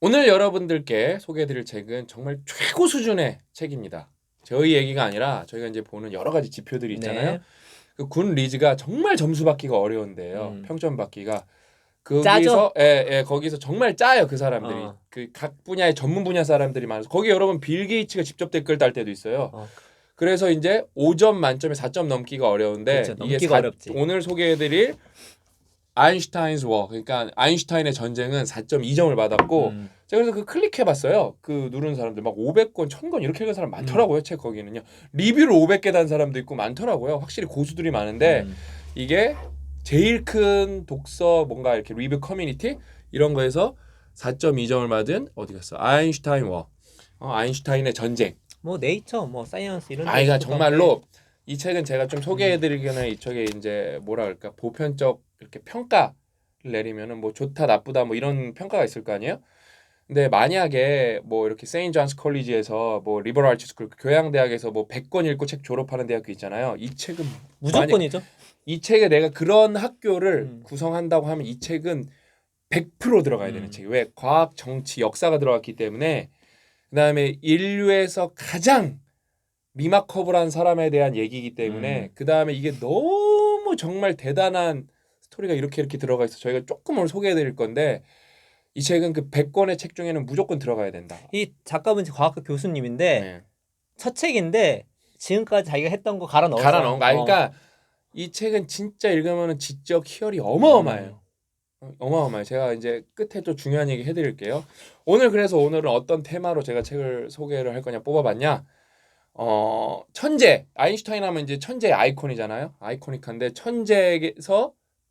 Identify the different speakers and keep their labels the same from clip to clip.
Speaker 1: 오늘 여러분들께 소개해드릴 책은 정말 최고 수준의 책입니다. 저희 얘기가 아니라 저희가 이제 보는 여러 가지 지표들이 있잖아요.
Speaker 2: 네.
Speaker 1: 그 군 리즈가 정말 점수 받기가 어려운데요.
Speaker 2: 음.
Speaker 1: 평점 받기가
Speaker 2: 짜죠?
Speaker 1: 거기서 거기서 정말 짜요 그 사람들이.
Speaker 2: 어.
Speaker 1: 그 각 분야의 전문 분야 사람들이 많아서 거기 여러분 빌 게이츠가 직접 댓글 달 때도 있어요.
Speaker 2: 어.
Speaker 1: 그래서 이제 5점 만점에 4점 넘기가 어려운데
Speaker 2: 그렇죠. 넘기가 어렵지.
Speaker 1: 오늘 소개해드릴 아인슈타인's 워, 그러니까 아인슈타인의 전쟁은 4.2점을 받았고
Speaker 2: 음.
Speaker 1: 제가 그래서 그 클릭해봤어요. 그 누른 사람들 막 500권, 1000권 이렇게 읽은 사람 많더라고요. 책 거기는요. 리뷰를 500개 단 사람도 있고 많더라고요. 확실히 고수들이 많은데
Speaker 2: 음.
Speaker 1: 이게 제일 큰 독서 뭔가 이렇게 리뷰 커뮤니티 이런 거에서 4.2점을 받은 어디 갔어? 아인슈타인 워, 아인슈타인의 전쟁.
Speaker 2: 뭐 네이처, 뭐 사이언스 이런
Speaker 1: 아이가
Speaker 2: 데서도
Speaker 1: 정말로 이 책은 제가 좀 소개해드리기는 이 책에 이제 뭐라 그럴까 보편적 이렇게 평가를 내리면은 뭐 좋다 나쁘다 뭐 이런 평가가 있을 거 아니에요? 근데 만약에 뭐 이렇게 세인트 존스 컬리지에서 뭐 리버럴 아츠 스쿨 교양대학에서 뭐 100권 읽고 책 졸업하는 대학교 있잖아요. 이 책은 만약
Speaker 2: 무조건이죠.
Speaker 1: 이 책에 내가 그런 학교를
Speaker 2: 음.
Speaker 1: 구성한다고 하면 이 책은 100% 들어가야 되는
Speaker 2: 음.
Speaker 1: 책이 왜 과학, 정치, 역사가 들어갔기 때문에 그다음에 인류에서 가장 리마커블한 사람에 대한 얘기이기 때문에 그 다음에 이게 너무 정말 대단한 스토리가 이렇게 들어가 있어. 저희가 조금 오늘 소개해드릴 건데 이 책은 그 100권의 책 중에는 무조건 들어가야 된다.
Speaker 2: 이 작가분 과학과 교수님인데
Speaker 1: 네.
Speaker 2: 첫 책인데 지금까지 자기가 했던 거 갈아 넣었어.
Speaker 1: 갈아 넣은 거. 그러니까 이 책은 진짜 읽으면 지적 희열이 어마어마해요. 어마어마해요. 제가 이제 끝에 또 중요한 얘기 해드릴게요. 오늘은 어떤 테마로 제가 책을 소개를 할 거냐 뽑아봤냐? 천재 아인슈타인 하면 이제 천재의 아이콘이잖아요. 아이코닉한데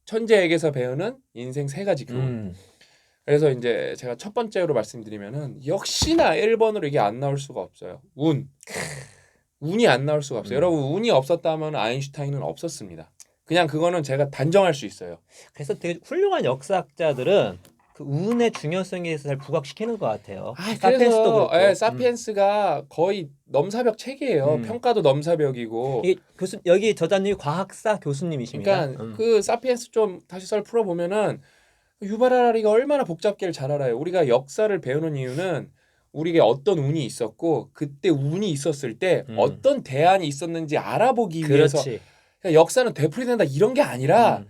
Speaker 1: 천재에게서 배우는 인생 세 가지 교훈. 그래서 이제 제가 첫 번째로 말씀드리면은 역시나 1번으로 이게 안 나올 수가 없어요. 운이 안 나올 수가 없어요. 여러분 운이 없었다면 아인슈타인은 없었습니다. 그냥 그거는 제가 단정할 수 있어요.
Speaker 2: 그래서 되게 훌륭한 역사학자들은 그 운의 중요성에 대해서 잘 부각시키는 것 같아요. 사피엔스도
Speaker 1: 그래서
Speaker 2: 그렇고.
Speaker 1: 사피엔스가 거의 넘사벽 책이에요. 평가도 넘사벽이고.
Speaker 2: 이게 여기 저자님이 과학사 교수님이십니다.
Speaker 1: 그러니까 그 사피엔스 좀 다시 썰 풀어보면은 유발 하라리가 얼마나 복잡계를 잘 알아요. 우리가 역사를 배우는 이유는 우리에게 어떤 운이 있었고 그때 운이 있었을 때 어떤 대안이 있었는지 알아보기 위해서.
Speaker 2: 그렇지.
Speaker 1: 그러니까 역사는 되풀이된다 이런 게 아니라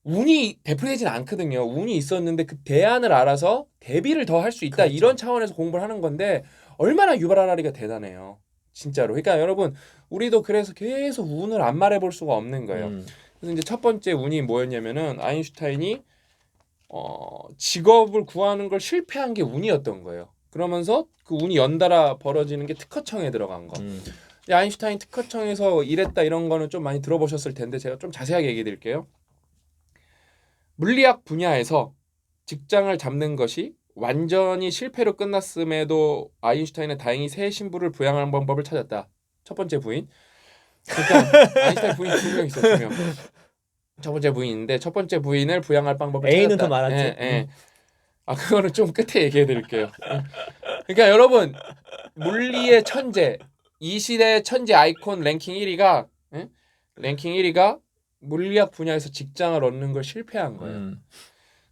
Speaker 1: 운이 되풀이되진 않거든요. 운이 있었는데 그 대안을 알아서 대비를 더 할 수 있다.
Speaker 2: 그렇죠.
Speaker 1: 이런 차원에서 공부를 하는 건데 얼마나 유발 하라리가 대단해요. 진짜로. 그러니까 여러분 우리도 그래서 계속 운을 안 말해볼 수가 없는 거예요. 그래서 이제 첫 번째 운이 뭐였냐면은 아인슈타인이 직업을 구하는 걸 실패한 게 운이었던 거예요. 그러면서 그 운이 연달아 벌어지는 게 특허청에 들어간 거. 아인슈타인 특허청에서 일했다 이런 거는 좀 많이 들어보셨을 텐데 제가 좀 자세하게 얘기해 드릴게요. 물리학 분야에서 직장을 잡는 것이 완전히 실패로 끝났음에도 아인슈타인은 다행히 새 신부를 부양하는 방법을 찾았다. 첫 번째 부인. 그러니까 아인슈타인 부인 2명 있어, 2명. 첫 번째 부인인데 첫 번째 부인을 부양할 방법을
Speaker 2: A는
Speaker 1: 찾았다.
Speaker 2: 더 많았지.
Speaker 1: 예. 그거는 좀 끝에 얘기해 드릴게요. 그러니까 여러분 물리의 천재, 이 시대의 천재 아이콘 랭킹 1위가 랭킹 1위가 물리학 분야에서 직장을 얻는 걸 실패한 거예요.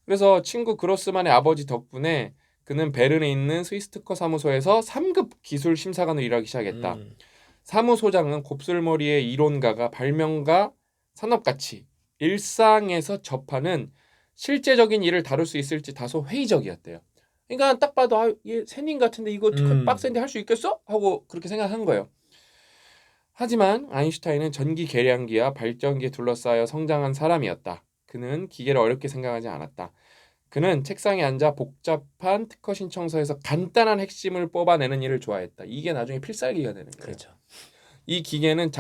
Speaker 1: 그래서 친구 그로스만의 아버지 덕분에 그는 베른에 있는 스위스 특허 사무소에서 3급 기술 심사관으로 일하기 시작했다. 사무소장은 곱슬머리의 이론가가 발명가 산업가치, 일상에서 접하는 실제적인 일을 다룰 수 있을지 다소 회의적이었대요. 그러니까 딱 봐도 얘 새님 같은데 이거 빡센데 할 수 있겠어? 하고 그렇게 생각한 거예요. 하지만 아인슈타인은 전기 계량기와 발전기에 둘러싸여 성장한 사람이었다. 그는 기계를 어렵게 생각하지 않았다. 그는 책상에 앉아 복잡한 특허 신청서에서 간단한 핵심을 뽑아내는 일을 좋아했다. 이게 나중에 필살기가 되는 거예요.
Speaker 2: 그렇죠.
Speaker 1: 이 기계는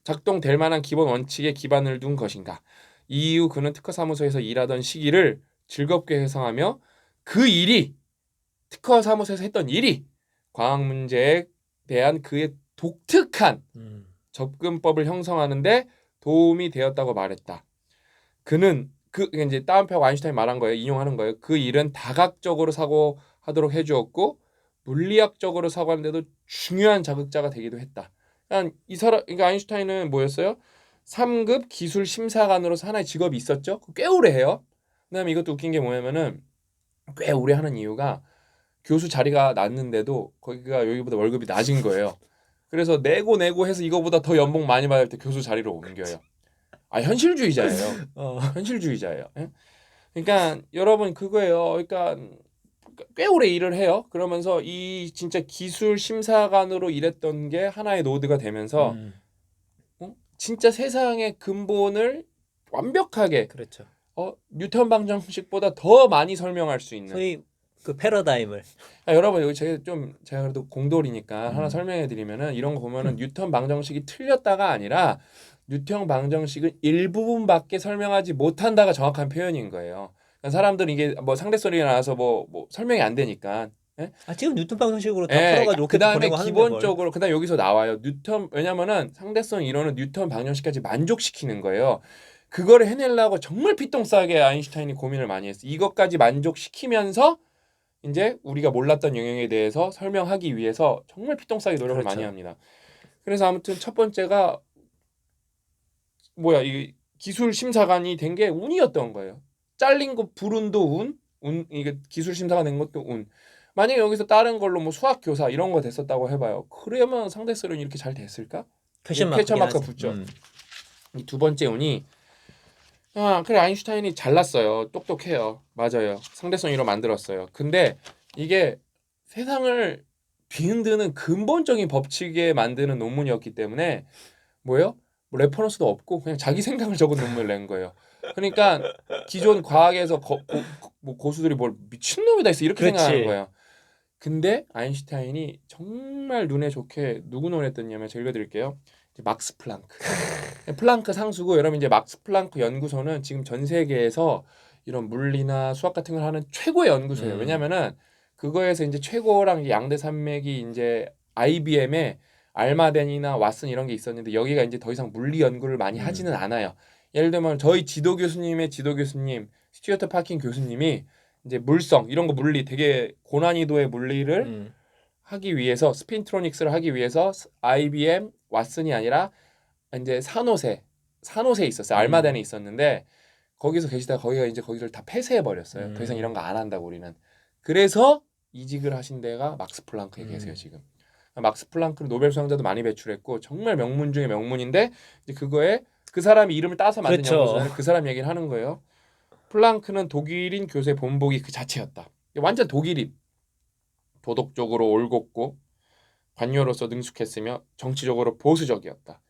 Speaker 1: 작동될 만한 기본 원칙에 기반을 둔 것인가. 이후 그는 특허 사무소에서 일하던 시기를 즐겁게 회상하며 그 일이 특허 사무소에서 했던 일이 과학 문제에 대한 그의 독특한 접근법을 형성하는데 도움이 되었다고 말했다. 그는 이제 따옴표하고 아인슈타인 말한 거예요. 인용하는 거예요. 그 일은 다각적으로 사고하도록 해주었고 물리학적으로 사고하는데도 중요한 자극자가 되기도 했다. 그러니까 아인슈타인은 뭐였어요? 3급 기술 심사관으로서 하나의 직업이 있었죠. 꽤 오래 해요. 그다음에 이것도 웃긴 게 뭐냐면은 꽤 오래 하는 이유가 교수 자리가 낮는데도 거기가 여기보다 월급이 낮은 거예요. 그래서 내고 해서 이거보다 더 연봉 많이 받을 때 교수 자리로 옮겨요. 아, 현실주의자예요.
Speaker 2: 어.
Speaker 1: 현실주의자예요. 예? 그러니까 여러분 그거예요. 그러니까 꽤 오래 일을 해요. 그러면서 이 진짜 기술 심사관으로 일했던 게 하나의 노드가 되면서 진짜 세상의 근본을 완벽하게
Speaker 2: 그렇죠.
Speaker 1: 뉴턴 방정식보다 더 많이 설명할 수 있는.
Speaker 2: 소위 그 패러다임을.
Speaker 1: 여러분 여기 제가 그래도 공돌이니까 하나
Speaker 2: 음.
Speaker 1: 설명해 드리면은 이런 거 보면은 뉴턴 방정식이 틀렸다가 아니라 뉴턴 방정식은 일부분밖에 설명하지 못한다가 정확한 표현인 거예요. 그러니까 사람들은 이게 뭐 상대소리가 나와서 뭐 설명이 안 되니까. 예?
Speaker 2: 지금 뉴턴 방정식으로 다
Speaker 1: 예,
Speaker 2: 풀어가지고 로켓
Speaker 1: 그다음에
Speaker 2: 보내고 하는데 뭘.
Speaker 1: 기본적으로 그다음 여기서 나와요. 뉴턴 왜냐면은 상대성 이론은 뉴턴 방정식까지 만족시키는 거예요. 그거를 해내려고 정말 피똥싸게 아인슈타인이 고민을 많이 했어. 이것까지 만족시키면서 이제 우리가 몰랐던 영역에 대해서 설명하기 위해서 정말 피똥싸게 노력을
Speaker 2: 그렇죠.
Speaker 1: 많이 합니다. 그래서 아무튼 첫 번째가 이 기술 심사관이 된 게 운이었던 거예요. 잘린 거 불운도 이게 기술 심사가 된 것도 운. 만약에 여기서 다른 걸로 뭐 수학 교사 이런 거 됐었다고 해봐요. 그러면 상대수는 이렇게 잘 됐을까?
Speaker 2: 퀘션
Speaker 1: 퀘스천 마크
Speaker 2: 마크긴 하지.
Speaker 1: 붙죠. 이 두 번째 운이 그래 아인슈타인이 잘났어요. 똑똑해요. 맞아요. 상대성 이론 만들었어요. 근데 이게 세상을 뒤흔드는 근본적인 법칙에 만드는 논문이었기 때문에 뭐예요? 뭐 레퍼런스도 없고 그냥 자기 생각을 적은 논문을 낸 거예요. 그러니까 기존 과학에서 뭐 고수들이 뭘 미친놈이다 했어 이렇게
Speaker 2: 그렇지.
Speaker 1: 생각하는 거예요. 근데 아인슈타인이 정말 눈에 좋게 누구 논했더냐면 제가 읽어드릴게요. 막스 플랑크. 플랑크 상수고 여러분 이제 막스 플랑크 연구소는 지금 전 세계에서 이런 물리나 수학 같은 걸 하는 최고의 연구소예요. 왜냐면은 그거에서 이제 최고랑 양대 산맥이 이제 IBM에 알마덴이나 왓슨 이런 게 있었는데 여기가 이제 더 이상 물리 연구를 많이 하지는 않아요. 예를 들면 저희 지도 교수님의 지도 교수님 스튜어트 파킹 교수님이 이제 물성 이런 거 물리 되게 고난이도의 물리를 하기 위해서 스핀트로닉스를 하기 위해서 IBM 왓슨이 아니라 이제 산호세에 있었어요. 알마덴에 있었는데 거기서 계시다가 거기가 이제 거기를 다 폐쇄해 버렸어요. 더 이상 이런 거 안 한다고 우리는. 그래서 이직을 하신 데가 막스 플랑크에 계세요 지금. 막스 플랑크는 노벨 수상자도 많이 배출했고 정말 명문 중에 명문인데 이제 그거에 그 사람이 이름을 따서 만든
Speaker 2: 그렇죠.
Speaker 1: 연구소는 그 사람 얘기를 하는 거예요. 플랑크는 독일인 교수의 본보기 그 자체였다. 완전 독일인. 도덕적으로 올곧고 관료로서 능숙했으며 정치적으로 보수적이었다.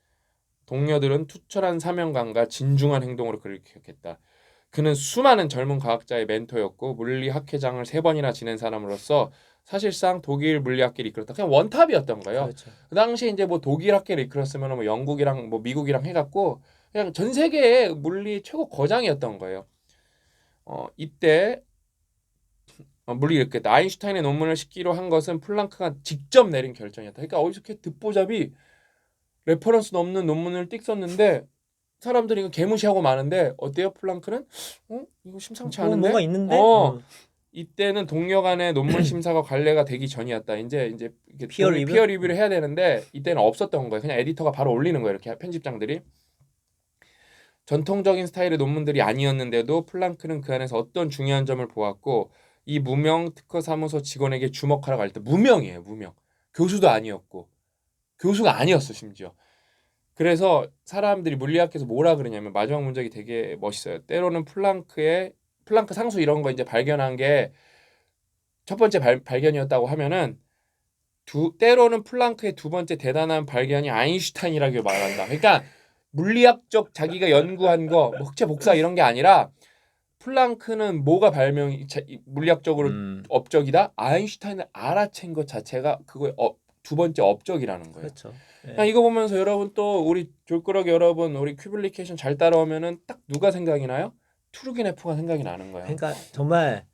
Speaker 1: 동료들은 투철한 사명감과 진중한 행동으로 그를 기억했다. 그는 수많은 젊은 과학자의 멘토였고 물리학회장을 3번이나 지낸 사람으로서 사실상 독일 물리학계를 이끌었다. 그냥 원탑이었던 거예요.
Speaker 2: 그렇죠.
Speaker 1: 그 당시에 이제 뭐 독일 학계를 이끌었으면 뭐 영국이랑 뭐 미국이랑 해갖고 그냥 전 세계의 물리 최고 거장이었던 거예요. 이때 물리 이렇겠다. 아인슈타인의 논문을 싣기로 한 것은 플랑크가 직접 내린 결정이었다. 그러니까 어디서 이렇게 듣보잡이 레퍼런스 없는 논문을 띡 썼는데 사람들이 이거 개무시하고 마는데 어때요? 플랑크는 이거 심상치 않은데
Speaker 2: 뭐가 있는데?
Speaker 1: 이때는 동료 간의 논문 심사가 관례가 되기 전이었다. 이제 이게
Speaker 2: 피어 리뷰?
Speaker 1: 피어 리뷰를 해야 되는데 이때는 없었던 거예요. 그냥 에디터가 바로 올리는 거예요. 이렇게 편집장들이. 전통적인 스타일의 논문들이 아니었는데도 플랑크는 그 안에서 어떤 중요한 점을 보았고 이 무명 특허 사무소 직원에게 주목하라고 할 때 무명이에요. 무명. 교수도 아니었고 교수가 아니었어 심지어. 그래서 사람들이 물리학에서 뭐라 그러냐면 마지막 문장이 되게 멋있어요. 때로는 플랑크 상수 이런 거 이제 발견한 게 첫 번째 발견이었다고 하면은 때로는 플랑크의 두 번째 대단한 발견이 아인슈타인이라고 말한다. 그러니까 물리학적 자기가 연구한 거 뭐 흑체 복사 이런 게 아니라 플랑크는 뭐가 물리학적으로 업적이다. 아인슈타인을 알아챈 것 자체가 그거의 두 번째 업적이라는 거예요.
Speaker 2: 그렇죠.
Speaker 1: 네. 이거 보면서 여러분 또 우리 졸끄러기 여러분 우리 큐블리케이션 잘 따라오면은 딱 누가 생각이 나요? 투르게네프가 생각이 나는 거예요.
Speaker 2: 그러니까 정말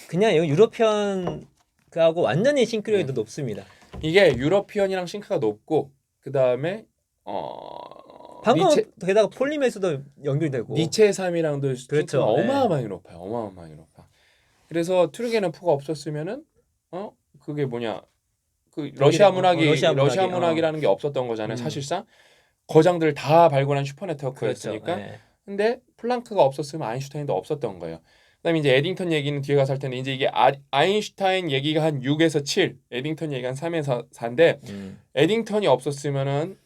Speaker 2: 그냥 유러피언 그하고 완전히 싱크로율도 높습니다.
Speaker 1: 이게 유러피언이랑 싱크가 높고 그 다음에
Speaker 2: 방금 게다가 폴리메스도 연결되고
Speaker 1: 니체의 삶이랑도
Speaker 2: 그렇죠.
Speaker 1: 싱크가 어마어마하게 높아요. 어마어마하게 높아. 그래서 투르게네프가 없었으면은 그게 뭐냐 그 러시아 문학이라는 게 없었던 거잖아요. 사실상 거장들 다 발굴한 슈퍼 네트워크였으니까.
Speaker 2: 그렇죠.
Speaker 1: 근데 플랑크가 없었으면 아인슈타인도 없었던 거예요. 그다음에 이제 에딩턴 얘기는 뒤에 가서 할 텐데 이제 이게 아인슈타인 얘기가 한 6에서 7, 에딩턴 얘기가 한 3에서 4인데 에딩턴이 없었으면은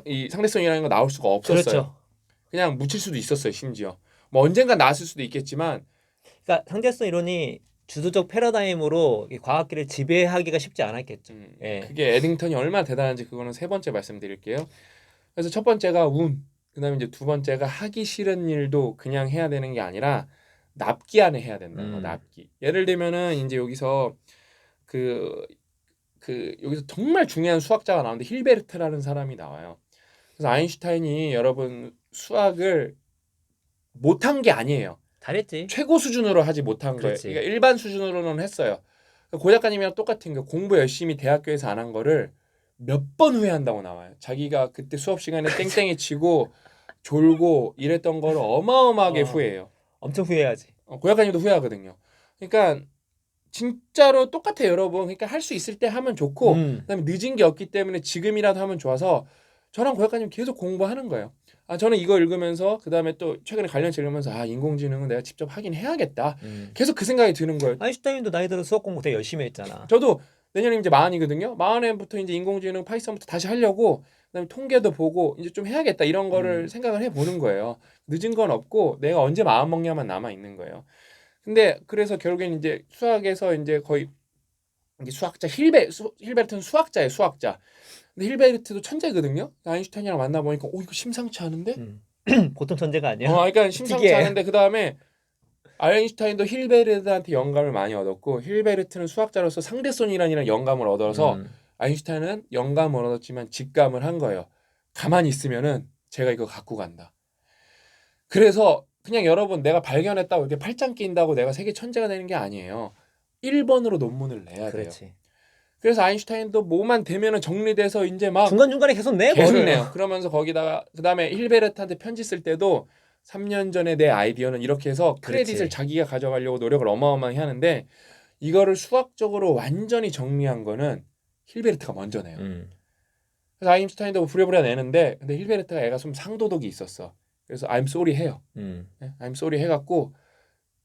Speaker 1: 이 상대성이라는 거 나올 수가 없었어요.
Speaker 2: 그렇죠.
Speaker 1: 그냥 묻힐 수도 있었어요. 심지어 뭐 언젠가 나왔을 수도 있겠지만
Speaker 2: 그러니까 상대성 이론이 주도적 패러다임으로 이 과학기를 지배하기가 쉽지 않았겠죠. 예.
Speaker 1: 그게 에딩턴이 얼마나 대단한지 그거는 세 번째 말씀드릴게요. 그래서 첫 번째가 운, 그다음에 이제 두 번째가 하기 싫은 일도 그냥 해야 되는 게 아니라 납기 안에 해야 된다는 거. 납기. 예를 들면은 이제 여기서 그 여기서 정말 중요한 수학자가 나오는데 힐베르트라는 사람이 나와요. 그래서 아인슈타인이 여러분 수학을 못한 게 아니에요.
Speaker 2: 잘했지.
Speaker 1: 최고 수준으로 하지 못한
Speaker 2: 그렇지.
Speaker 1: 거예요. 그러니까 일반 수준으로는 했어요. 고 작가님이랑 똑같은 거 공부 열심히 대학교에서 안 한 거를 몇 번 후회한다고 나와요. 자기가 그때 수업 시간에 땡땡이 치고 졸고 이랬던 거를 어마어마하게 후회해요.
Speaker 2: 엄청 후회하지.
Speaker 1: 고 작가님도 후회하거든요. 그러니까 진짜로 똑같아요, 여러분. 그러니까 할 수 있을 때 하면 좋고 그다음에 늦은 게 없기 때문에 지금이라도 하면 좋아서 저랑 고 작가님 계속 공부하는 거예요. 저는 이거 읽으면서 그다음에 또 최근에 관련책 읽으면서 인공지능은 내가 직접 하긴 해야겠다. 계속 그 생각이 드는 거예요.
Speaker 2: 아인슈타인도 나이 들어 수학 공부 되게 열심히 했잖아.
Speaker 1: 저도 내년에 이제 40이거든요. 40에부터 이제 인공지능 파이썬부터 다시 하려고 그다음에 통계도 보고 이제 좀 해야겠다 이런 거를 생각을 해보는 거예요. 늦은 건 없고 내가 언제 마음 먹냐만 남아 있는 거예요. 근데 그래서 결국엔 이제 수학에서 이제 거의 이게 수학자 힐베르트는 수학자예요, 수학자. 근데 힐베르트도 천재거든요. 아인슈타인이랑 만나 보니까 이거 심상치 않은데?
Speaker 2: 보통 천재가 아니야.
Speaker 1: 그러니까 심상치
Speaker 2: 특이해.
Speaker 1: 않은데 그 다음에 아인슈타인도 힐베르트한테 영감을 많이 얻었고 힐베르트는 수학자로서 상대성이라는 영감을 얻어서 아인슈타인은 영감을 얻었지만 직감을 한 거예요. 가만히 있으면은 제가 이거 갖고 간다. 그래서 그냥 여러분 내가 발견했다고 이렇게 팔짱 낀다고 내가 세계 천재가 되는 게 아니에요. 1번으로 논문을 내야 돼요.
Speaker 2: 그렇지.
Speaker 1: 그래서 아인슈타인도 뭐만 되면은 정리돼서 이제 막
Speaker 2: 중간중간에 계속 내
Speaker 1: 계속
Speaker 2: 뭐를.
Speaker 1: 내요. 그러면서 거기다가 그다음에 힐베르트한테 편지 쓸 때도 3년 전에 내 아이디어는 이렇게 해서 크레딧을
Speaker 2: 그렇지.
Speaker 1: 자기가 가져가려고 노력을 어마어마하게 하는데 이거를 수학적으로 완전히 정리한 거는 힐베르트가 먼저 내요. 그래서 아인슈타인도 부랴부랴 내는데 근데 힐베르트가 애가 좀 상도덕이 있었어. 그래서 I'm sorry 해요. I'm sorry 해갖고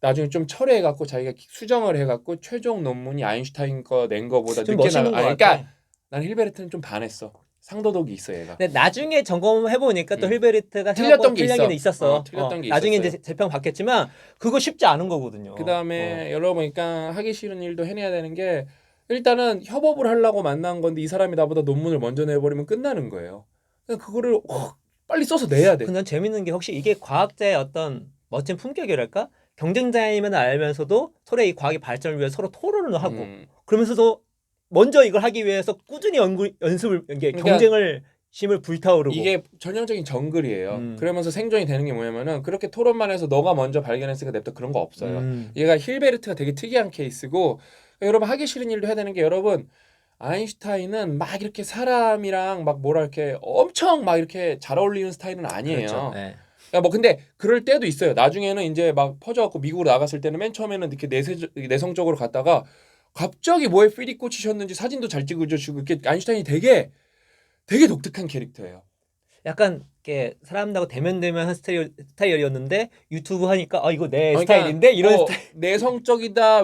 Speaker 1: 나중에 좀 철회해갖고 자기가 수정을 해갖고 최종 논문이 아인슈타인 거 낸 거보다
Speaker 2: 좀
Speaker 1: 늦게
Speaker 2: 멋있는 거
Speaker 1: 그러니까
Speaker 2: 같아.
Speaker 1: 난 힐베르트는 좀 반했어. 상도덕이 있어 얘가.
Speaker 2: 근데 나중에 점검해 보니까 또 힐베르트가
Speaker 1: 틀렸던 게
Speaker 2: 틀린 게
Speaker 1: 있어.
Speaker 2: 있었어.
Speaker 1: 틀렸던 게
Speaker 2: 나중에
Speaker 1: 있었어요.
Speaker 2: 이제 재평 받겠지만 그거 쉽지 않은 거거든요.
Speaker 1: 그 다음에 여러분 그러니까 하기 싫은 일도 해내야 되는 게 일단은 협업을 하려고 만난 건데 이 사람이 나보다 논문을 먼저 내버리면 끝나는 거예요. 그러니까 그거를 빨리 써서 내야 돼.
Speaker 2: 근데 난 재밌는 게 혹시 이게 과학자의 어떤 멋진 품격이랄까? 경쟁자임을 알면서도 서로의 이 과학의 발전을 위해 서로 토론을 하고 그러면서도 먼저 이걸 하기 위해서 꾸준히 연습을 이게
Speaker 1: 그러니까
Speaker 2: 경쟁을 심을 불타오르고
Speaker 1: 이게 전형적인 정글이에요. 그러면서 생존이 되는 게 뭐냐면은 그렇게 토론만 해서 너가 먼저 발견했으니까 냅다 그런 거 없어요. 얘가 힐베르트가 되게 특이한 케이스고 여러분 하기 싫은 일도 해야 되는 게 여러분 아인슈타인은 막 이렇게 사람이랑 막 뭐라 이렇게 엄청 막 이렇게 잘 어울리는 스타일은 아니에요.
Speaker 2: 그렇죠. 네.
Speaker 1: 야, 뭐 근데 그럴 때도 있어요. 나중에는 이제 막 퍼져갖고 미국으로 나갔을 때는 맨 처음에는 이렇게 내성적으로 갔다가 갑자기 뭐에 필이 꽂히셨는지 사진도 잘 찍어주시고 이렇게 아인슈타인이 되게 독특한 캐릭터예요.
Speaker 2: 약간 이렇게 사람들하고 대면대면한 스타일이었는데 유튜브 하니까 이거 내
Speaker 1: 그러니까
Speaker 2: 스타일인데 이런 스타일.
Speaker 1: 내성적이다,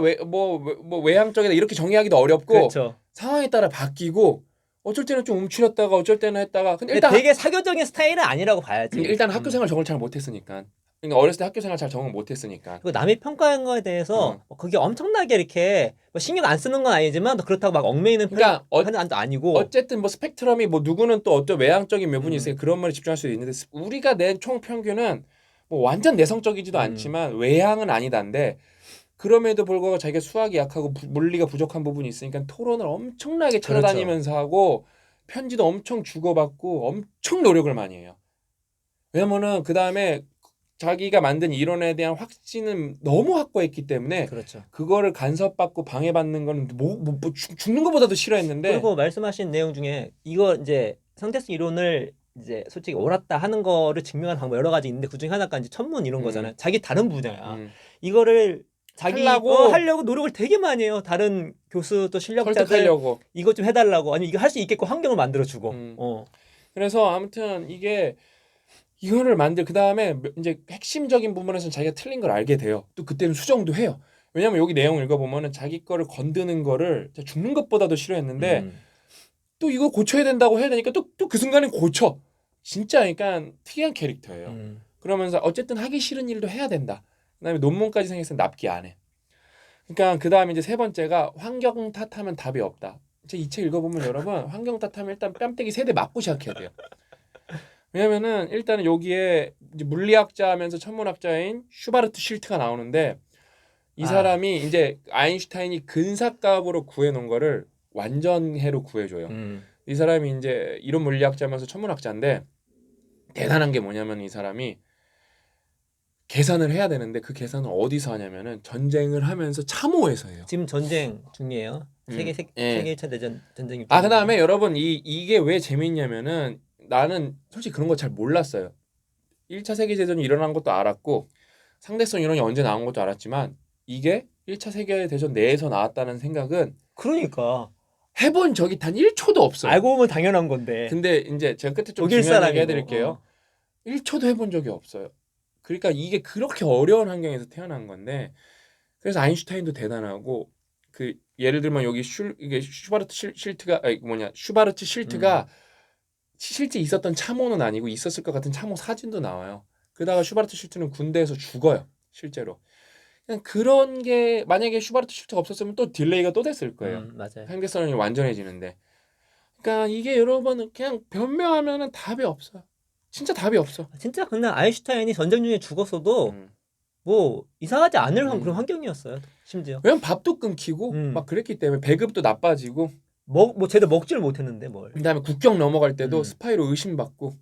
Speaker 1: 외향적이다 이렇게 정의하기도 어렵고
Speaker 2: 그렇죠.
Speaker 1: 상황에 따라 바뀌고 어쩔 때는 좀 움츠렸다가 어쩔 때는 했다가 근데
Speaker 2: 근데
Speaker 1: 일단
Speaker 2: 되게 사교적인 스타일은 아니라고 봐야지.
Speaker 1: 일단 학교 생활 적응을 잘 못했으니까. 그러니까 어렸을 때 학교 생활 잘 적응 못했으니까.
Speaker 2: 그리고 남이 평가한 거에 대해서 그게 엄청나게 이렇게 뭐 신경 안 쓰는 건 아니지만 그렇다고 막 얽매이는
Speaker 1: 그러니까
Speaker 2: 편은 아니고.
Speaker 1: 어쨌든 뭐 스펙트럼이 뭐 누구는 또 어떤 외향적인 묘분이 있으니까 그런 말에 집중할 수도 있는데 우리가 낸 총 평균은 뭐 완전 내성적이지도 않지만 외향은 아니다인데 그럼에도 불구하고 자기가 수학이 약하고 물리가 부족한 부분이 있으니까 토론을 엄청나게 찾아다니면서 하고 편지도 엄청 주고받고 엄청 노력을 많이 해요. 왜냐면은 그 다음에 자기가 만든 이론에 대한 확신은 너무 확고했기 때문에
Speaker 2: 그렇죠.
Speaker 1: 그거를 간섭받고 방해받는 거는 죽는 것보다도 싫어했는데
Speaker 2: 그리고 말씀하신 내용 중에 이거 이제 상대성 이론을 이제 솔직히 옳았다 하는 거를 증명하는 방법 여러 가지 있는데 그 중에 하나가 이제 천문 이런 거잖아요. 자기 다른 분야야. 이거를 자기 하려고 노력을 되게 많이 해요. 다른 교수 또 실력자들
Speaker 1: 설득하려고
Speaker 2: 이것 좀 해달라고 아니면 이거 할 수 있게끔 환경을 만들어주고.
Speaker 1: 그래서 아무튼 이게 이거를 그 다음에 이제 핵심적인 부분에서는 자기가 틀린 걸 알게 돼요. 또 그때는 수정도 해요. 왜냐면 여기 내용 읽어보면은 자기 거를 건드는 거를 죽는 것보다도 싫어했는데 또 이거 고쳐야 된다고 해야 되니까 또 그 순간에 고쳐. 진짜 그러니까 특이한 캐릭터예요. 그러면서 어쨌든 하기 싫은 일도 해야 된다. 그다음에 논문까지 생겼을 때 납기 안 해. 그러니까 그 다음에 이제 세 번째가 환경 탓하면 답이 없다. 이 책 읽어보면 여러분 환경 탓하면 일단 뺨때기 3대 맞고 시작해야 돼요. 왜냐면은 일단은 여기에 이제 물리학자면서 천문학자인 슈바르트 실트가 나오는데 이 사람이 이제 아인슈타인이 근사값으로 구해놓은 거를 완전해로 구해줘요. 이 사람이 이제 이론 물리학자면서 천문학자인데 대단한 게 뭐냐면 이 사람이 계산을 해야 되는데 그 계산을 어디서 하냐면은 전쟁을 하면서 참호에서 해요.
Speaker 2: 지금 전쟁 중이에요. 세계
Speaker 1: 예.
Speaker 2: 1차 대전 전쟁이.
Speaker 1: 그다음에 여러분 이게 왜 재밌냐면은 나는 솔직히 그런 거 잘 몰랐어요. 1차 세계대전이 일어난 것도 알았고 상대성 이론이 언제 나온 것도 알았지만 이게 1차 세계대전 내에서 나왔다는 생각은
Speaker 2: 그러니까
Speaker 1: 해본 적이 단 1초도 없어요.
Speaker 2: 알고 보면 당연한 건데.
Speaker 1: 근데 이제 제가 끝에 좀
Speaker 2: 독일
Speaker 1: 중요한 얘기
Speaker 2: 사람이고.
Speaker 1: 해드릴게요. 1초도 해본 적이 없어요. 그러니까 이게 그렇게 어려운 환경에서 태어난 건데 그래서 아인슈타인도 대단하고 그 예를 들면 여기 이게 슈바르트 실트가 슈바르트 실트가 실제 있었던 참호는 아니고 있었을 것 같은 참호 사진도 나와요. 그러다가 슈바르트 실트는 군대에서 죽어요. 실제로. 그냥 그런 게 만약에 슈바르트 실트가 없었으면 또 딜레이가 또 됐을 거예요.
Speaker 2: 맞아요.
Speaker 1: 상대성이 완전해지는데. 그러니까 이게 여러분 그냥 변명하면은 답이 없어요. 진짜 답이 없어.
Speaker 2: 진짜 근데 아인슈타인이 전쟁 중에 죽었어도 뭐 이상하지 않을 그런 환경이었어요. 심지어.
Speaker 1: 왜냐면 밥도 끊기고 막 그랬기 때문에 배급도 나빠지고
Speaker 2: 뭐 제대로 먹지를 못했는데 뭘.
Speaker 1: 그다음에 국경 넘어갈 때도 스파이로 의심받고.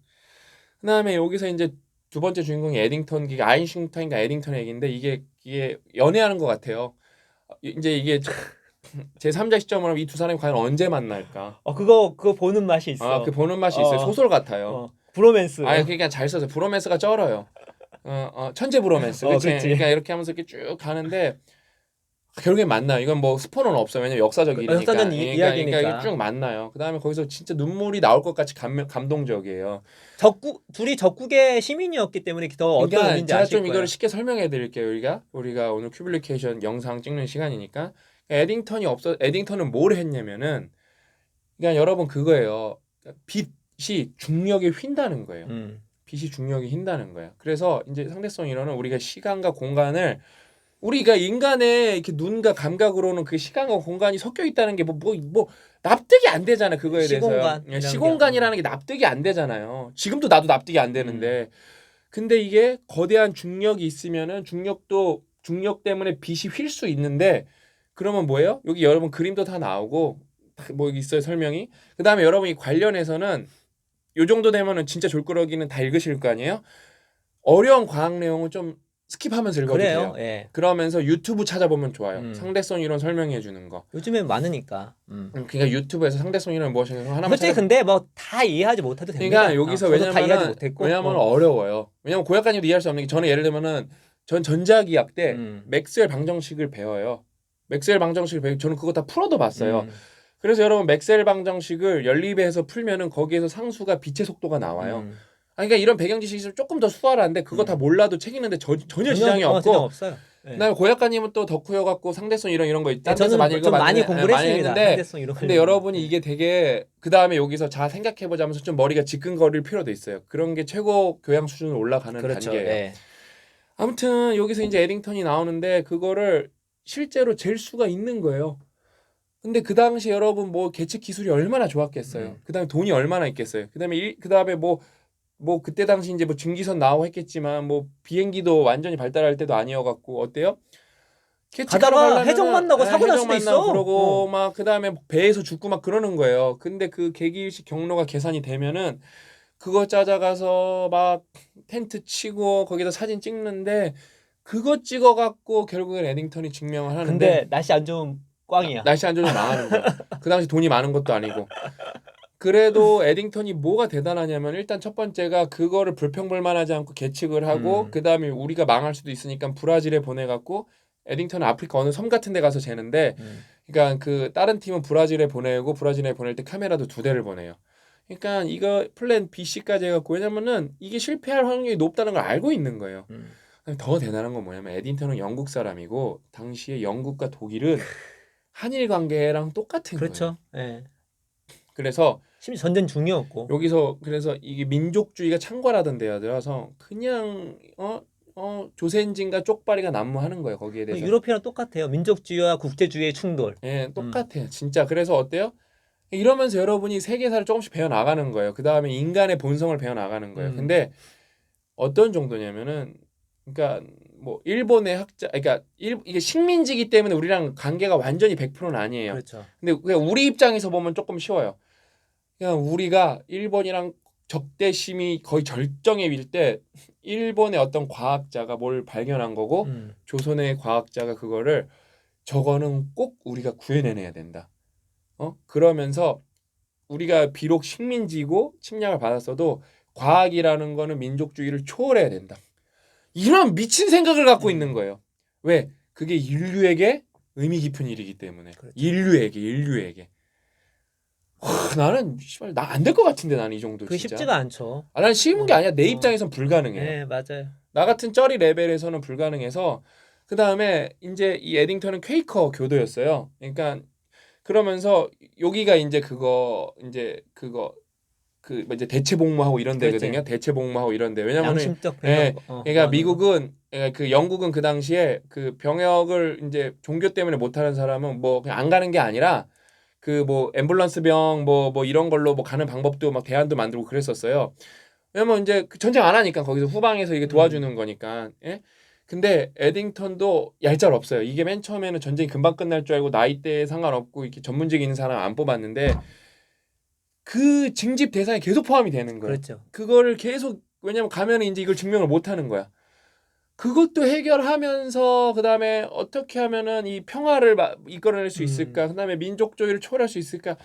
Speaker 1: 그다음에 여기서 이제 두 번째 주인공이 에딩턴, 이게 아인슈타인과 에딩턴의 얘기인데 이게 연애하는 것 같아요. 이제 이게 제 3자 시점으로 이 두 사람이 과연 언제 만날까?
Speaker 2: 그거 보는 맛이 있어.
Speaker 1: 그 보는 맛이 있어요. 소설 같아요.
Speaker 2: 브로맨스.
Speaker 1: 그러니까 잘 써서 브로맨스가 쩔어요. 천재 브로맨스. 그치? 그러니까 이렇게 하면서 이렇게 쭉 가는데 결국에 만나요. 이건 뭐 스포는 없어요. 왜냐면 역사적 일이니까.
Speaker 2: 역사적 이야기니까.
Speaker 1: 그러니까 쭉 만나요. 그다음에 거기서 진짜 눈물이 나올 것 같이 감동적이에요.
Speaker 2: 둘이 적국의 시민이었기 때문에 더 어떤 의미인지
Speaker 1: 제가
Speaker 2: 아실
Speaker 1: 좀
Speaker 2: 거예요.
Speaker 1: 이거를 쉽게 설명해 드릴게요. 우리가 오늘 큐블리케이션 영상 찍는 시간이니까 에딩턴은 뭘 했냐면은 그러니까 여러분 그거예요. 빛이 중력에 휜다는 거예요. 빛이 중력에 휜다는 거예요. 그래서 이제 상대성 이론은 우리가 시간과 공간을 우리가 인간의 이렇게 눈과 감각으로는 그 시간과 공간이 섞여 있다는 게 뭐 납득이 안 되잖아요. 그거에 대해서 시공간이라는 게 납득이 안 되잖아요. 지금도 나도 납득이 안 되는데 근데 이게 거대한 중력이 있으면은 중력 때문에 빛이 휠 수 있는데 그러면 뭐예요? 여기 여러분 그림도 다 나오고 뭐 있어요 설명이. 그다음에 여러분이 관련해서는 요 정도 되면은 진짜 졸꾸러기는 다 읽으실 거 아니에요? 어려운 과학 내용은 좀 스킵하면서 읽어도 돼요.
Speaker 2: 예.
Speaker 1: 그러면서 유튜브 찾아보면 좋아요. 상대성 이론 설명해 주는 거.
Speaker 2: 요즘에 많으니까.
Speaker 1: 그러니까 유튜브에서 상대성 이론은 무엇인가 하나만
Speaker 2: 솔직히 근데 뭐 다 이해하지 못해도 됩니다.
Speaker 1: 그러니까 여기서 왜냐면 어려워요. 왜냐면 고약관님도 이해할 수 없는 게 저는 예를 들면은 전 전자기학 때 맥스웰 방정식을 배워요. 맥스웰 방정식을 배우고 저는 그거 다 풀어도 봤어요. 그래서 여러분 맥스웰 방정식을 연립해서 풀면은 거기에서 상수가 빛의 속도가 나와요. 그러니까 이런 배경 지식이 있으면 조금 더 수월한데 그거 다 몰라도 책 읽는데 전혀 지장이 없고.
Speaker 2: 없어요.
Speaker 1: 그다음에 고약관님은 또 덕후여 갖고 상대성 이런 거 있다.
Speaker 2: 저는
Speaker 1: 많이
Speaker 2: 좀 많이 공부를 했습니다.
Speaker 1: 근데 여러분이 이게 되게 그다음에 여기서 잘 생각해 보자면서 좀 머리가 지끈거릴 필요도 있어요. 그런 게 최고 교양 수준으로 올라가는 단계예요.
Speaker 2: 예.
Speaker 1: 아무튼 여기서 이제 에딩턴이 나오는데 그거를 실제로 잴 수가 있는 거예요. 근데 그 당시 여러분 뭐 계측 기술이 얼마나 좋았겠어요. 그다음에 돈이 얼마나 있겠어요. 그다음에 뭐 그때 당시 이제 뭐 증기선 나오고 했겠지만 뭐 비행기도 완전히 발달할 때도 아니어갖고 어때요?
Speaker 2: 가다가 해적 만나고 사고 날 수도 있어.
Speaker 1: 그러고 막 그다음에 배에서 죽고 막 그러는 거예요. 근데 그 계기일식 경로가 계산이 되면은 그거 찾아가서 막 텐트 치고 거기다 사진 찍는데 그거 찍어갖고 결국엔 에딩턴이 증명을 하는데.
Speaker 2: 근데 날씨 안 좋으면 꽝이야.
Speaker 1: 날씨 안 좋으면 망하는 거야. 그 당시 돈이 많은 것도 아니고. 그래도 에딩턴이 뭐가 대단하냐면 일단 첫 번째가 그거를 불평불만하지 않고 계측을 하고 그다음에 우리가 망할 수도 있으니까 브라질에 보내갖고 에딩턴은 아프리카 어느 섬 같은 데 가서 재는데 그러니까 그 다른 팀은 브라질에 보내고 브라질에 보낼 때 카메라도 2대를 보내요. 그러니까 이거 플랜 B, C까지 해갖고 왜냐면은 이게 실패할 확률이 높다는 걸 알고 있는 거예요. 더 대단한 건 뭐냐면 에딘턴은 영국 사람이고 당시에 영국과 독일은 한일 관계랑 똑같은 거예요.
Speaker 2: 그렇죠. 예.
Speaker 1: 그래서
Speaker 2: 심지어 전쟁 중이었고.
Speaker 1: 여기서 그래서 이게 민족주의가 창궐하던 데라서 그냥 조센진과 쪽발이가 난무하는 거예요. 거기에 대해서.
Speaker 2: 유럽이랑 똑같아요. 민족주의와 국제주의의 충돌.
Speaker 1: 예, 똑같아요. 진짜. 그래서 어때요? 이러면서 여러분이 세계사를 조금씩 배워 나가는 거예요. 그 다음에 인간의 본성을 배워 나가는 거예요. 근데 어떤 정도냐면은, 그러니까 뭐 일본의 학자, 그러니까 이게 식민지기 때문에 우리랑 관계가 완전히 100%는 아니에요.
Speaker 2: 그렇죠.
Speaker 1: 근데 그냥 우리 입장에서 보면 조금 쉬워요. 그냥 우리가 일본이랑 적대심이 거의 절정에 이를 때 일본의 어떤 과학자가 뭘 발견한 거고 조선의 과학자가 그거를 저거는 꼭 우리가 구해내야 된다. 그러면서 우리가 비록 식민지고 침략을 받았어도 과학이라는 거는 민족주의를 초월해야 된다. 이런 미친 생각을 갖고 있는 거예요. 왜? 그게 인류에게 의미 깊은 일이기 때문에.
Speaker 2: 그렇죠.
Speaker 1: 인류에게. 나는 씨발 나 안 될 것 같은데 나는 이 정도
Speaker 2: 그게
Speaker 1: 진짜.
Speaker 2: 쉽지가 않죠.
Speaker 1: 나는 쉬운 게 아니야. 내 입장에선 불가능해요.
Speaker 2: 네, 맞아요.
Speaker 1: 나 같은 쩌리 레벨에서는 불가능해서 그 다음에 이제 이 에딩턴은 퀘이커 교도였어요. 그러니까 그러면서 여기가 이제 그거 그 이제 대체 복무하고 이런 데거든요.
Speaker 2: 그렇지.
Speaker 1: 대체 복무하고 이런 데. 왜냐면은
Speaker 2: 양심적
Speaker 1: 예,
Speaker 2: 배경.
Speaker 1: 그러니까 미국은 그 영국은 그 당시에 그 병역을 이제 종교 때문에 못 하는 사람은 뭐 그냥 안 가는 게 아니라 그 뭐 앰뷸런스 병 뭐 이런 걸로 뭐 가는 방법도 막 대안도 만들고 그랬었어요. 왜냐면 이제 그 전쟁 안 하니까 거기서 후방에서 이게 도와주는 거니까. 예? 근데 에딩턴도 얄짤 없어요. 이게 맨 처음에는 전쟁이 금방 끝날 줄 알고 나이대에 상관없고 이렇게 전문직이 있는 사람 안 뽑았는데 그 징집 대상에 계속 포함이 되는 거예요.
Speaker 2: 그렇죠.
Speaker 1: 그거를 계속 왜냐면 가면 이제 이걸 증명을 못 하는 거야. 그것도 해결하면서 그다음에 어떻게 하면은 이 평화를 이끌어낼 수 있을까? 그다음에 민족주의를 초월할 수 있을까?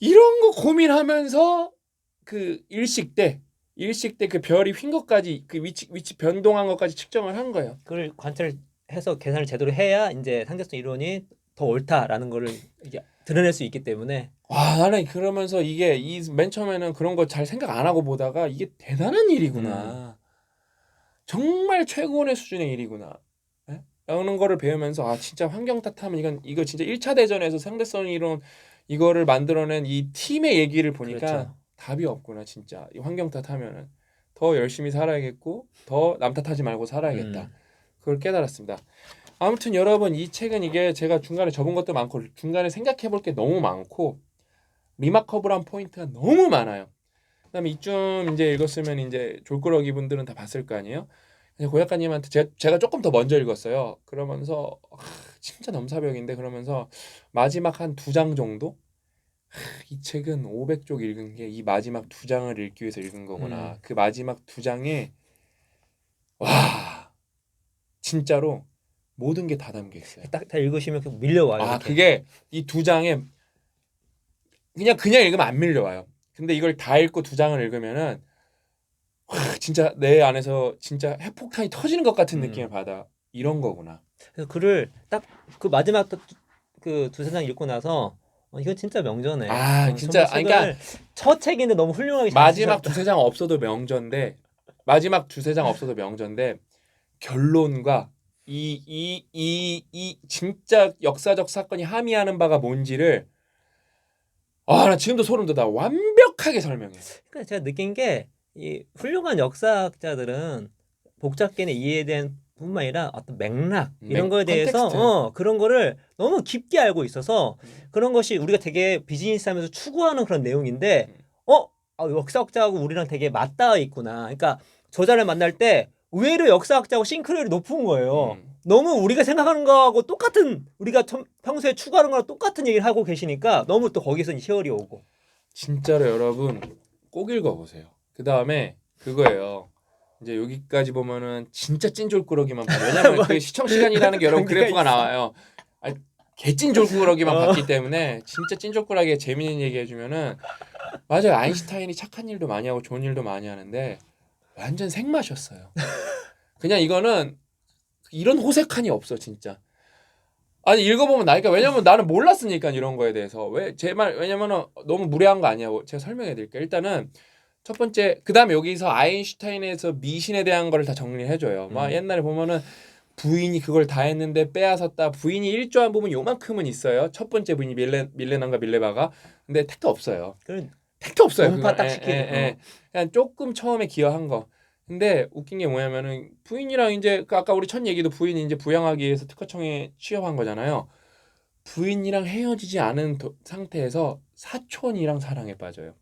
Speaker 1: 이런 거 고민하면서 그 일식 때 그 별이 휜 것까지 그 위치 변동한 것까지 측정을 한 거예요.
Speaker 2: 그걸 관찰해서 계산을 제대로 해야 이제 상대성 이론이 더 옳다라는 거를 이제 드러낼 수 있기 때문에.
Speaker 1: 와, 나는 그러면서 이게 맨 처음에는 그런 거 잘 생각 안 하고 보다가 이게 대단한 일이구나. 정말 최고의 수준의 일이구나. 예? 라는 거를 배우면서 아 진짜 환경 탓하면 이거 진짜 1차 대전에서 상대성 이론 이거를 만들어낸 이 팀의 얘기를 보니까
Speaker 2: 그렇죠.
Speaker 1: 답이 없구나 진짜. 이 환경 탓하면은 더 열심히 살아야겠고 더 남 탓하지 말고 살아야겠다. 그걸 깨달았습니다. 아무튼 여러분 이 책은 이게 제가 중간에 접은 것도 많고 중간에 생각해 볼 게 너무 많고 리마커블한 포인트가 너무 많아요. 그다음에 이쯤 이제 읽었으면 이제 졸꾸러기 분들은 다 봤을 거 아니에요. 고 작가님한테 제가 조금 더 먼저 읽었어요. 그러면서 진짜 넘사벽인데 그러면서 마지막 한 2장 정도 이 책은 500쪽 읽은 게 이 마지막 2장을 읽기 위해서 읽은 거구나. 그 마지막 2장에 와 진짜로 모든 게 다 담겨 있어요.
Speaker 2: 딱 다 읽으시면 계속 밀려와요.
Speaker 1: 아
Speaker 2: 이렇게.
Speaker 1: 그게 이 2장에 그냥 읽으면 안 밀려와요. 근데 이걸 다 읽고 2장을 읽으면은 와, 진짜 내 안에서 진짜 핵폭탄이 터지는 것 같은 느낌을 받아. 이런 거구나.
Speaker 2: 그래서 글을 딱 그 마지막 그 두세 장 읽고 나서 이건 진짜 명저네.
Speaker 1: 진짜
Speaker 2: 그러니까 첫 책인데 너무 훌륭하게 잘
Speaker 1: 마지막
Speaker 2: 쓰셨다.
Speaker 1: 두세 장 없어도 명저인데 마지막 두세 장 없어도 명저인데 결론과 이 진짜 역사적 사건이 함의하는 바가 뭔지를 나 지금도 소름 돋아. 완벽하게 설명해.
Speaker 2: 그러니까 제가 느낀 게 이 훌륭한 역사학자들은 복잡계의 이해에 대한 뿐만 아니라 어떤 맥락 이런 거에 대해서
Speaker 1: 컨텍스트.
Speaker 2: 그런 거를 너무 깊게 알고 있어서 그런 것이 우리가 되게 비즈니스하면서 추구하는 그런 내용인데 역사학자하고 우리랑 되게 맞닿아 있구나. 그러니까 저자를 만날 때 의외로 역사학자하고 싱크로율이 높은 거예요. 너무 우리가 생각하는 거하고 똑같은 우리가 평소에 추구하는 거랑 똑같은 얘기를 하고 계시니까 너무 또 거기서 희열이 오고.
Speaker 1: 진짜로 여러분 꼭 읽어보세요. 그 다음에 그거예요. 이제 여기까지 보면은 진짜 찐졸꾸러기만 봐요. 왜냐면 그 시청 시간이라는 게 여러분 그래프가 나와요. 개찐졸꾸러기만 봤기 때문에 진짜 찐졸꾸러기에 재밌는 얘기 해주면은 맞아요. 아인슈타인이 착한 일도 많이 하고 좋은 일도 많이 하는데 완전 생마셨어요. 그냥 이거는 이런 호색한이 없어 진짜. 아니 읽어보면 나니까 왜냐면 나는 몰랐으니까 이런 거에 대해서 왜 제 말 왜냐면은 너무 무례한 거 아니냐고 제가 설명해 드릴게요. 일단은 첫 번째 그다음에 여기서 아인슈타인에서 미신에 대한 거를 다 정리해 줘요. 막 옛날에 보면은 부인이 그걸 다 했는데 빼앗았다. 부인이 일조한 부분 요만큼은 있어요. 첫 번째 부인이 밀레난과 밀레바가 근데 택도 없어요. 택도 없어요.
Speaker 2: 논파 딱
Speaker 1: 그거.
Speaker 2: 시키는
Speaker 1: 그냥 조금 처음에 기여한 거. 근데 웃긴 게 뭐냐면은 부인이랑 이제 그 아까 우리 첫 얘기도 부인이 이제 부양하기 위해서 특허청에 취업한 거잖아요. 부인이랑 헤어지지 않은 상태에서 사촌이랑 사랑에 빠져요.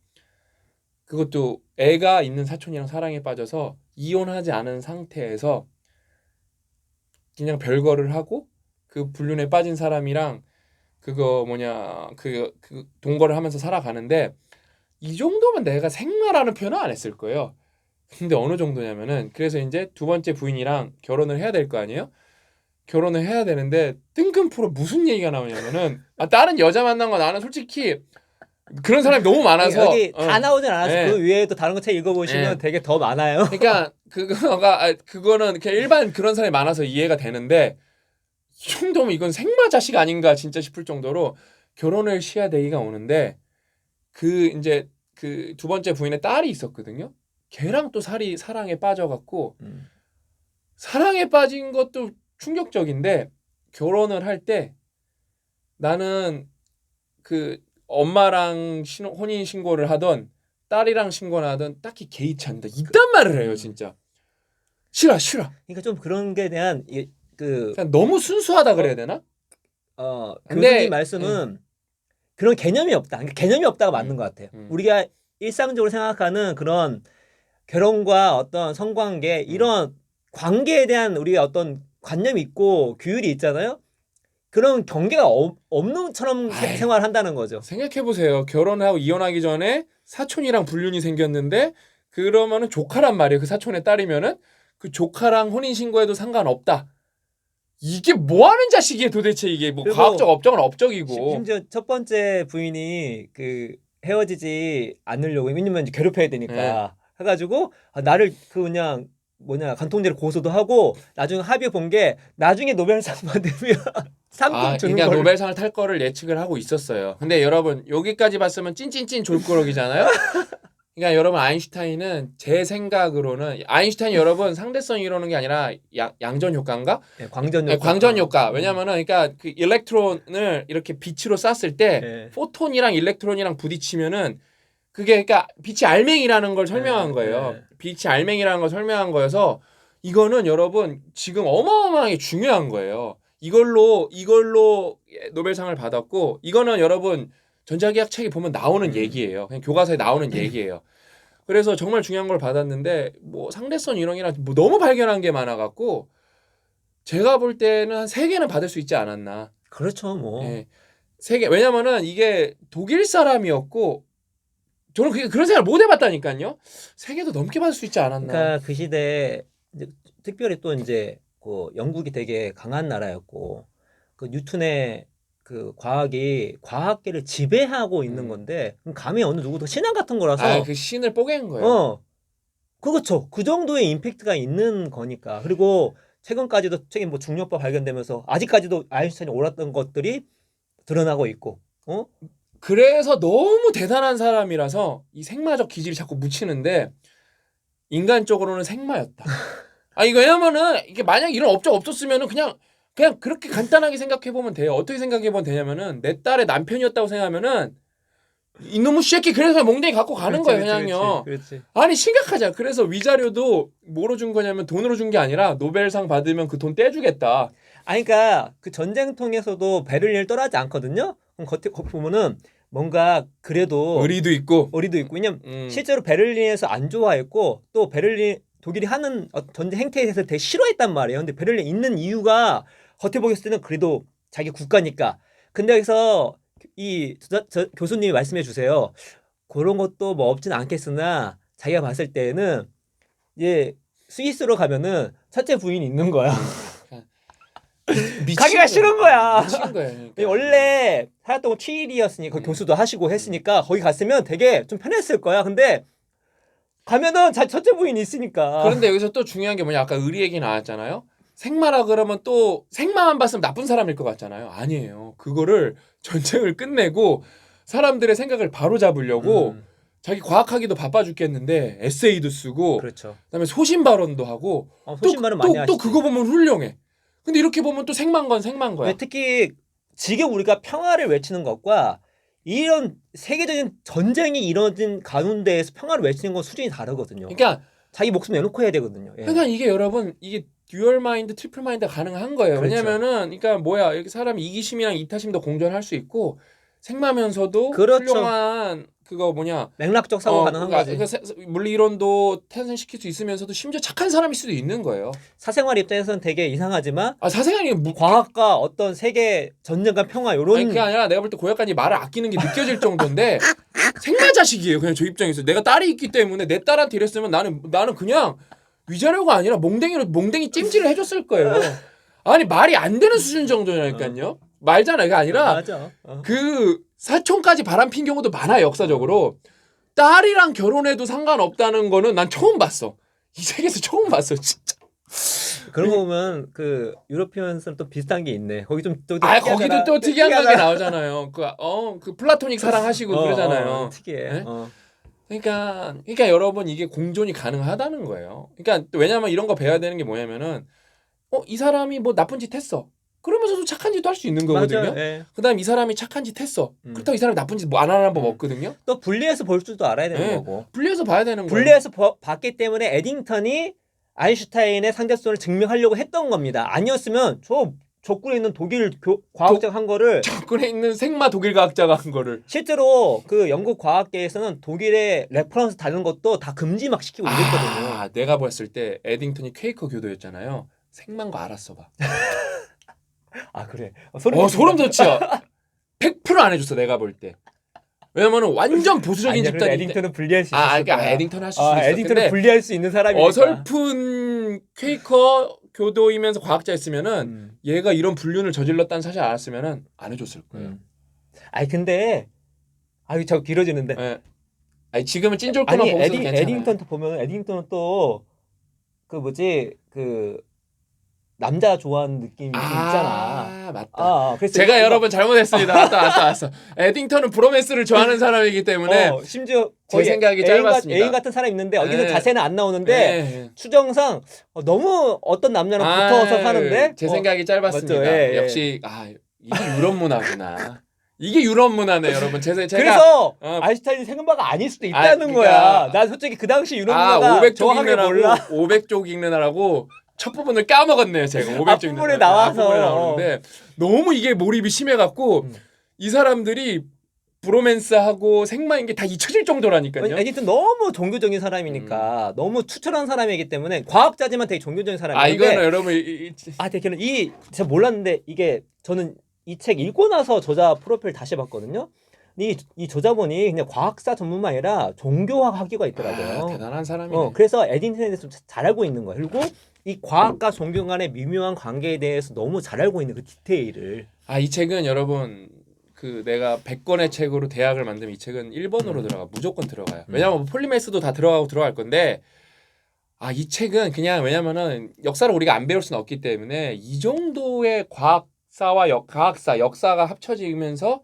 Speaker 1: 그것도 애가 있는 사촌이랑 사랑에 빠져서 이혼하지 않은 상태에서 그냥 별거를 하고 그 불륜에 빠진 사람이랑 그거 뭐냐 그 동거를 하면서 살아가는데 이 정도면 내가 생마라는 표현은 안 했을 거예요. 근데 어느 정도냐면은 그래서 이제 두 번째 부인이랑 결혼을 해야 될 거 아니에요? 결혼을 해야 되는데 뜬금포로 무슨 얘기가 나오냐면은 다른 여자 만난 거 나는 솔직히 그런 사람이 너무 많아서
Speaker 2: 여기 다 나오진 않았어.
Speaker 1: 예.
Speaker 2: 그 외에도 다른 거 책 읽어보시면
Speaker 1: 예.
Speaker 2: 되게 더 많아요.
Speaker 1: 그러니까 그거는 그냥 일반 그런 사람이 많아서 이해가 되는데 이 정도면 이건 생마 자식 아닌가 진짜 싶을 정도로 결혼을 시야 되기가 오는데 그 이제 그 두 번째 부인의 딸이 있었거든요. 걔랑 또 사랑에 빠져갖고 사랑에 빠진 것도 충격적인데 결혼을 할 때 나는 그 엄마랑 혼인 신고를 하던 딸이랑 신고를 하던 딱히 개의치 않는다. 이딴 말을 해요, 진짜. 싫어.
Speaker 2: 그러니까 좀 그런 게 대한
Speaker 1: 그냥 너무 순수하다 그래야 되나? 근데
Speaker 2: 교수님 말씀은 그런 개념이 없다. 그러니까 개념이 없다가 맞는 것 같아요. 우리가 일상적으로 생각하는 그런 결혼과 어떤 성관계 이런 관계에 대한 우리가 어떤 관념이 있고 규율이 있잖아요. 그런 경계가 없는 것처럼 생활을 한다는 거죠.
Speaker 1: 생각해보세요. 결혼하고 이혼하기 전에 사촌이랑 불륜이 생겼는데 그러면은 조카란 말이에요. 그 사촌의 딸이면은 그 조카랑 혼인신고해도 상관없다. 이게 뭐하는 자식이에요 도대체 이게 뭐 과학적 업적은 업적이고
Speaker 2: 심지어 첫 번째 부인이 그 헤어지지 않으려고 왜냐면 이제 괴롭혀야 되니까 해가지고 나를 그 그냥 간통죄를 고소도 하고 나중에 합의 본 게 나중에 노벨상 받으면 상금 주는
Speaker 1: 그러니까
Speaker 2: 걸로.
Speaker 1: 노벨상을 탈 거를 예측을 하고 있었어요. 근데 여러분 여기까지 봤으면 찐찐찐 졸꾸러기잖아요. 그러니까 여러분 아인슈타인은 제 생각으로는 아인슈타인 여러분 상대성 이론은 게 아니라 양전 효과인가?
Speaker 2: 네, 광전 효과.
Speaker 1: 광전 효과. 왜냐면은 그러니까 그 일렉트론을 이렇게 빛으로 쐈을 때 포톤이랑 일렉트론이랑 부딪히면은 그게 그러니까 빛이 알맹이라는 걸 설명한 거예요. 빛이 알맹이라는 걸 설명한 거여서 이거는 여러분 지금 어마어마하게 중요한 거예요. 이걸로 노벨상을 받았고 이거는 여러분 전자기학 책에 보면 나오는 얘기예요. 그냥 교과서에 나오는 얘기예요. 그래서 정말 중요한 걸 받았는데 뭐 상대성 이론이랑 뭐 너무 발견한 게 많아갖고 제가 볼 때는 한 3개는 받을 수 있지 않았나.
Speaker 2: 그렇죠, 뭐.
Speaker 1: 네. 3개. 왜냐면은 이게 독일 사람이었고 저는 그런 생각을 못 해봤다니까요. 3개도 넘게 받을 수 있지 않았나.
Speaker 2: 그러니까 그 시대에 이제 특별히 또 이제 그 영국이 되게 강한 나라였고 그 뉴턴의 그 과학이 과학계를 지배하고 있는 건데 감히 어느 누구도 신앙 같은 거라서
Speaker 1: 그 신을 뽀갠 거예요.
Speaker 2: 그렇죠. 그 정도의 임팩트가 있는 거니까. 그리고 최근까지도 책임 뭐 중력파 발견되면서 아직까지도 아인슈타인이 옳았던 것들이 드러나고 있고.
Speaker 1: 그래서 너무 대단한 사람이라서 이 생마적 기질이 자꾸 묻히는데 인간적으로는 생마였다. 이거 왜냐면은 이게 만약 이런 업적 없었으면은 그냥 그렇게 간단하게 생각해 보면 돼요. 어떻게 생각해 보면 되냐면은 내 딸의 남편이었다고 생각하면은 이놈의 새끼 그래서 몽둥이 갖고 가는 거예요, 그냥요.
Speaker 2: 그렇지.
Speaker 1: 아니 심각하잖아. 그래서 위자료도 뭐로 준 거냐면 돈으로 준 게 아니라 노벨상 받으면 그 돈 떼주겠다.
Speaker 2: 그러니까 그 전쟁통에서도 베를린을 떠나지 않거든요. 그럼 겉에 보면은 뭔가 그래도
Speaker 1: 의리도 있고.
Speaker 2: 왜냐면 실제로 베를린에서 안 좋아했고 또 베를린 독일이 하는 전쟁 행태에 대해서 되게 싫어했단 말이에요. 근데 베를린에 있는 이유가 겉에 보였을 때는 그래도 자기 국가니까. 근데 여기서 이 교수님이 말씀해 주세요. 그런 것도 뭐 없진 않겠으나 자기가 봤을 때는 이제 스위스로 가면은 첫째 부인이 있는 거야. 가기가 싫은 거야.
Speaker 1: 미친 거야. 그러니까.
Speaker 2: 원래 살았던 건 취일이었으니까 교수도 하시고 했으니까 거기 갔으면 되게 좀 편했을 거야. 근데 가면은 첫째 부인이 있으니까.
Speaker 1: 그런데 여기서 또 중요한 게 뭐냐? 아까 의리 얘기 나왔잖아요. 생마라 그러면 또 생마만 봤으면 나쁜 사람일 것 같잖아요. 아니에요. 그거를 전쟁을 끝내고 사람들의 생각을 바로잡으려고 자기 과학하기도 바빠 죽겠는데 에세이도 쓰고
Speaker 2: 그렇죠.
Speaker 1: 그다음에 소신 발언도 하고
Speaker 2: 소신발언 많이 하시죠.
Speaker 1: 또 그거 보면 훌륭해. 근데 이렇게 보면 또 생만 거야.
Speaker 2: 네, 특히 지금 우리가 평화를 외치는 것과 이런 세계적인 전쟁이 이뤄진 가운데에서 평화를 외치는 건 수준이 다르거든요.
Speaker 1: 그러니까
Speaker 2: 자기 목숨 내놓고 해야 되거든요. 예.
Speaker 1: 그러니까 이게 여러분 이게 듀얼 마인드, 트리플 마인드가 가능한 거예요.
Speaker 2: 그렇죠.
Speaker 1: 왜냐면은 그러니까 뭐야 이렇게 사람이 이기심이랑 이타심도 공존할 수 있고 생마면서도
Speaker 2: 그렇죠.
Speaker 1: 훌륭한 그거 뭐냐
Speaker 2: 맥락적 사고 가능한 거지.
Speaker 1: 물리 이론도 탄생시킬 수 있으면서도 심지어 착한 사람일 수도 있는 거예요.
Speaker 2: 사생활 입장에서는 되게 이상하지만
Speaker 1: 사생활이
Speaker 2: 과학과 어떤 세계 전쟁과 평화 요런
Speaker 1: 아니 그게 아니라 내가 볼 때 고약간이 말을 아끼는 게 느껴질 정도인데 생마 자식이에요. 그냥 저 입장에서 내가 딸이 있기 때문에 내 딸한테 이랬으면 나는 그냥 위자료가 아니라 몽댕이 찜질을 해줬을 거예요. 아니 말이 안 되는 수준 정도라니까요. 말잖아. 그게 아니라
Speaker 2: 맞아.
Speaker 1: 그 사촌까지 바람핀 경우도 많아요. 역사적으로 딸이랑 결혼해도 상관없다는 거는 난 처음 봤어. 이 세계에서 처음 봤어. 진짜.
Speaker 2: 그런 거 보면 그 유로피언스랑 또 비슷한 게 있네. 거기 좀
Speaker 1: 거기도 또 특이한 게 나오잖아요. 그 플라토닉 사랑하시고 그러잖아요.
Speaker 2: 특이해.
Speaker 1: 네? 그러니까 여러분 이게 공존이 가능하다는 거예요. 그러니까 왜냐면 이런 거 배워야 되는 게 뭐냐면은 이 사람이 뭐 나쁜 짓 했어. 그러면서도 착한 짓도 할 수 있는 거거든요.
Speaker 2: 예.
Speaker 1: 그다음 이 사람이 착한 짓 했어. 그렇다고 이 사람이 나쁜 짓 뭐 안 하는 법 없거든요.
Speaker 2: 또 분리해서 볼 줄도 알아야 되는
Speaker 1: 네.
Speaker 2: 거고.
Speaker 1: 분리해서 봐야 되는 거예요.
Speaker 2: 분리해서 봤기 때문에 에딩턴이 아인슈타인의 상대성을 증명하려고 했던 겁니다. 아니었으면 저 적군에 있는 독일 과학자가 한 거를
Speaker 1: 적군에 있는 생마 독일 과학자가 한 거를
Speaker 2: 실제로 그 영국 과학계에서는 독일의 레퍼런스 다는 것도 다 금지 막 시키고 이랬거든요.
Speaker 1: 내가 봤을 때 에딩턴이 퀘이커 교도였잖아요. 생만 거 알았어 봐.
Speaker 2: 그래.
Speaker 1: 소름 돋지요. 100%안 해줬어 내가 볼 때. 왜냐면은 완전 보수적인 집단인데.
Speaker 2: 에딩턴은 분리할 수 있어.
Speaker 1: 그러니까 에딩턴 할 수 있어.
Speaker 2: 에딩턴은 분리할 수 있는 사람이니까.
Speaker 1: 어설픈 퀘이커 교도이면서 과학자였으면은 얘가 이런 불륜을 저질렀다는 사실 알았으면은 안 해줬을 거예요.
Speaker 2: 근데 저 길어지는데.
Speaker 1: 네. 지금은 찐졸코만 보고 있어도 괜찮아요.
Speaker 2: 에딩턴 보면 에딩턴은 또 남자 좋아하는 느낌이 좀 있잖아.
Speaker 1: 맞다.
Speaker 2: 그래서
Speaker 1: 제가 여러분 잘못했습니다. 왔어. 에딩턴은 브로맨스를 좋아하는 사람이기 때문에
Speaker 2: 심지어
Speaker 1: 제 생각이 짧았습니다.
Speaker 2: 애인 같은 사람이 있는데 여기서 자세는 안 나오는데
Speaker 1: 네.
Speaker 2: 추정상 너무 어떤 남자랑 붙어서 사는데
Speaker 1: 제 생각이 짧았습니다.
Speaker 2: 맞죠?
Speaker 1: 역시 이게 유럽 문화구나. 이게 유럽 문화네, 여러분. 제가
Speaker 2: 그래서 아인슈타인이 생각바가 아닐 수도 있다는 거야. 난 솔직히 그 당시 유럽 문화가 정확하게 몰라.
Speaker 1: 500쪽 읽느라고 첫 부분을 까먹었네요, 제가. 500쪽
Speaker 2: 앞부분에 나와서.
Speaker 1: 앞부분에 나오는데 너무 이게 몰입이 심해갖고 이 사람들이 브로맨스하고 생마인 게 다 잊혀질 정도라니까요.
Speaker 2: 에디튼 너무 종교적인 사람이니까 너무 추천한 사람이기 때문에 과학자지만 되게 종교적인 사람인데
Speaker 1: 이거는 여러분
Speaker 2: 되게 제가 몰랐는데 이게 저는 이 책 읽고 나서 저자 프로필 다시 봤거든요. 이 저자분이 그냥 과학사 전문만 아니라 종교학 학위가 있더라고요.
Speaker 1: 대단한 사람이네.
Speaker 2: 그래서 에딘턴에 대해서 잘 알고 있는 거예요. 그리고 이 과학과 종교 간의 미묘한 관계에 대해서 너무 잘 알고 있는 그 디테일을.
Speaker 1: 이 책은 여러분 내가 100권의 책으로 대학을 만들면 이 책은 1번으로 들어가. 무조건 들어가요. 왜냐면 폴리메스도 다 들어갈 건데 이 책은 그냥 왜냐면은 역사를 우리가 안 배울 수는 없기 때문에 이 정도의 과학사와 역사가 합쳐지면서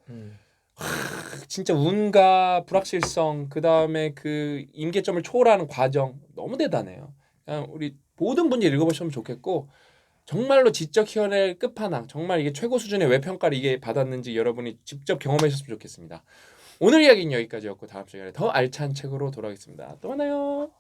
Speaker 1: 진짜 운과 불확실성 그다음에 그 임계점을 초월하는 과정 너무 대단해요. 그냥 우리 모든 분들이 읽어보시면 좋겠고 정말로 지적 희열의 끝판왕 정말 이게 최고 수준의 왜 평가를 이게 받았는지 여러분이 직접 경험하셨으면 좋겠습니다. 오늘 이야기는 여기까지였고 다음 시간에 더 알찬 책으로 돌아오겠습니다. 또 만나요.